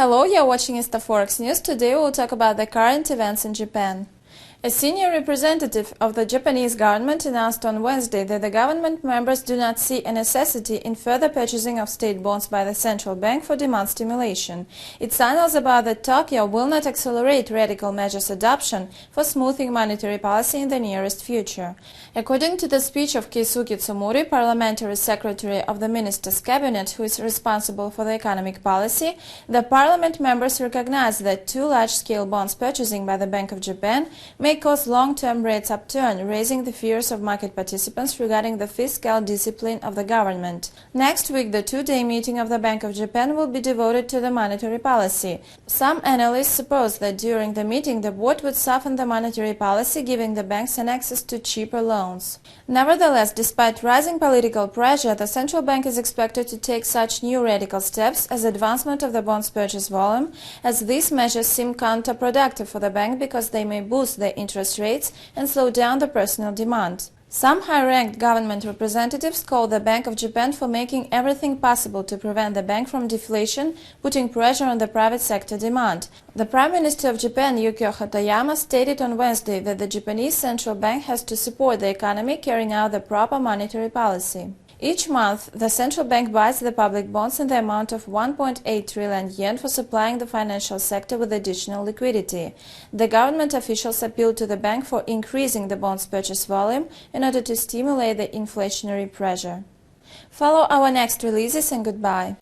Hello, you're watching InstaForex News. Today we'll talk about the current events in Japan. A senior representative of the Japanese government announced on Wednesday that the government members do not see a necessity in further purchasing of state bonds by the central bank for demand stimulation. It signals about that Tokyo will not accelerate radical measures adoption for smoothing monetary policy in the nearest future. According to the speech of Keisuke Tsumori, parliamentary secretary of the minister's cabinet who is responsible for the economic policy, the parliament members recognize that too large-scale bonds purchasing by the Bank of Japan may cause long-term rates upturn, raising the fears of market participants regarding the fiscal discipline of the government. Next week, the two-day meeting of the Bank of Japan will be devoted to the monetary policy. Some analysts suppose that during the meeting, the board would soften the monetary policy, giving the banks an access to cheaper loans. Nevertheless, despite rising political pressure, the central bank is expected to take such new radical steps as advancement of the bonds purchase volume, as these measures seem counterproductive for the bank because they may boost the interest rates and slow down the personal demand. Some high-ranked government representatives call the Bank of Japan for making everything possible to prevent the bank from deflation, putting pressure on the private sector demand. The Prime Minister of Japan, Yukio Hatoyama, stated on Wednesday that the Japanese central bank has to support the economy carrying out the proper monetary policy. Each month, the central bank buys the public bonds in the amount of 1.8 trillion yen for supplying the financial sector with additional liquidity. The government officials appealed to the bank for increasing the bonds purchase volume in order to stimulate the inflationary pressure. Follow our next releases and goodbye.